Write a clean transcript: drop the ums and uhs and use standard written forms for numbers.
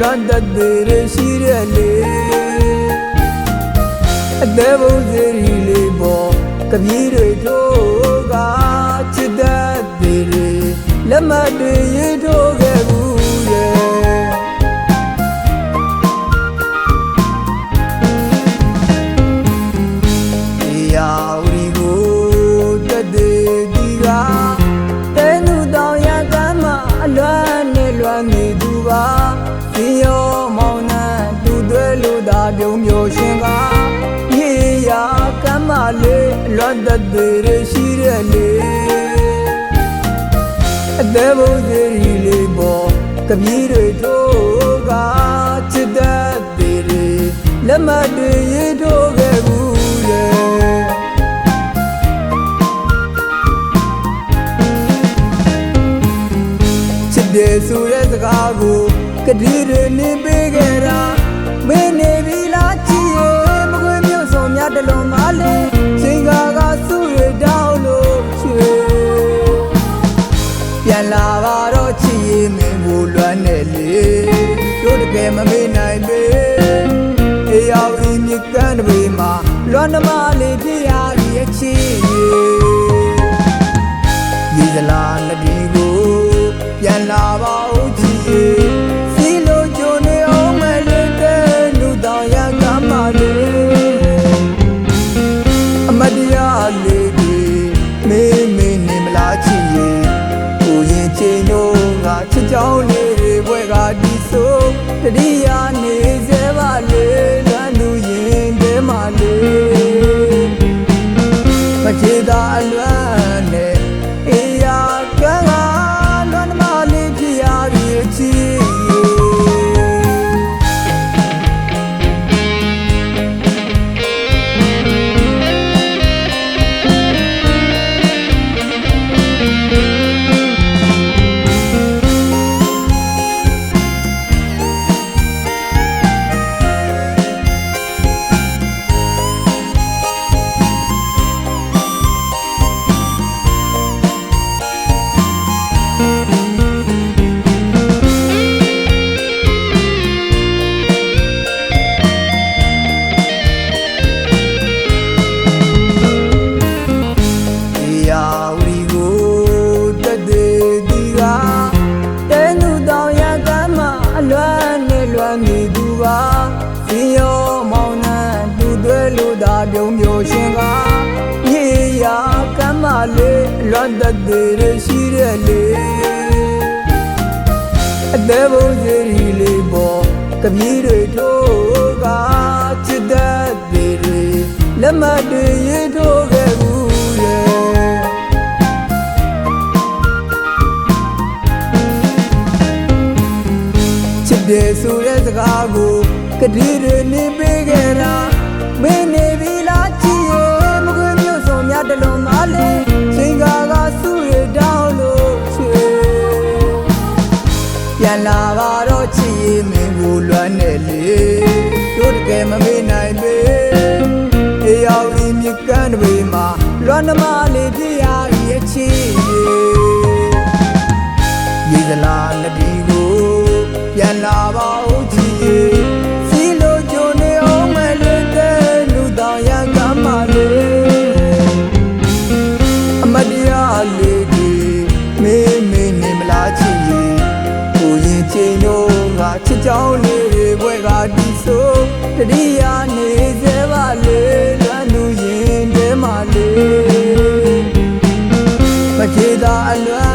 လွန်တတ်သေးရှိတဲ့လေအသေးဘုံစီရီလေးပေါ်ကပြေးတွေထိုးကချစ်တတ်သေးလက်မတွေရထိုးခဲ့ဘူးရဲ့တရားဝီကိုတတ်သေးဒီကတဲနုတောင်ရကမ်းမှာအလွမ်းနဲ့လွမ်းနေသူပါဒီရောမောင်နှံသူသွဲလို့သာပြုံးမျိုးရှင်ကမြေရာကမ်းမလေးလွမ်းတတ်သေးရှိတဲ့လေအသေးဘုံစီရီလေးပေါ်ကပြေးတွေထိုးကချစ်တတ်သေးလက်မတွေရထိုးခဲ့ဘူးရဲ့ချစ်တယ်ဆိုတဲ့စကားကိုကတိတွေနေပေးခဲ့တာမင်းနေပြီလားချစ်ရဲ့မကွေးမြို့ဆောင်များတလုံးမလေးချိန်ကစုရတောင်းလို့ချွေပြန်လာပါတော့ချစ်ရဲ့မင်းကိုလွမ်းနေလေတို့တကယ်မမေ့နိုင်ပေအေးရောက်ဤမြကန်းတပေမှာလွမ်းသမားလေးဖြစ်ရရဲ့ချစ်ရေစလားလက်ဒီကိုပြန်လာပါဦးချစ်ရဲ့စီလိုကြုံနေအောင်မလေးတဲ့လူတောင်ရကမ်းပါလေအမတရားလေးကြီးမင်းနေမလားချစ်ရဲ့ကိုရင်ချိန်တို့ကချစ်ကြောင်းလေးတွေဘွဲကဒီဆိုတတိယနေစေပါလေလွမ်းလူရင်တဲမှာလေမချေတာအလွမ်းနဲ့အေးရာကံကလွမ်းသမားလေးဖြစ်ရရဲ့ချစ်နေသူပါစီရောမောင်နှံသူသွဲလို့သာပြုံးမျိုးရှင်ကမြေရာကမ်းမလေးလွမ်းတတ်သေးရှိတဲ့လေအသေးဘုံစီရီလေးပေါ်ကပြေးတွေထိုးကချစ်တတ်သေးလက်မတွေရထိုးခဲ့ဘူးရဲ့ချစ်တယ်ဆိုတဲ့စကားကိုကတိတွေနေပေးခဲ့တာမင်းနေပြီလားချစ်ရဲ့မကွေးမြို့ဆောင်များတလုံးမလေးချိန်ကစုရတောင်းလို့ချွေပြန်လာပါတော့ချစ်ရဲ့မင်းကိုလွမ်းနေလေတို့တကယ်မမေ့နိုင်ပေအေးရောက်ဤမြကန်းတပေမှာလွမ်းသမားလေးဖြစ်ရရဲ့ချစ်ရေစလားလက်ဒီကိုပြန်လာပါဦးချစ်ရဲ့စီလိုကြုံနေအောင်မလေးတဲ့လူတောင်ရကမ်းပါလေအမတရားလေးကြီးမင်းနေမလားချစ်ရဲ့ကိုရင်ချိန်တို့ကချစ်ကြောင်းလေးတွေဘွဲကဒီဆိုတတိယနေစေပါလေလွမ်းလူရင်တဲမှာလေမချေတာအလွမ်း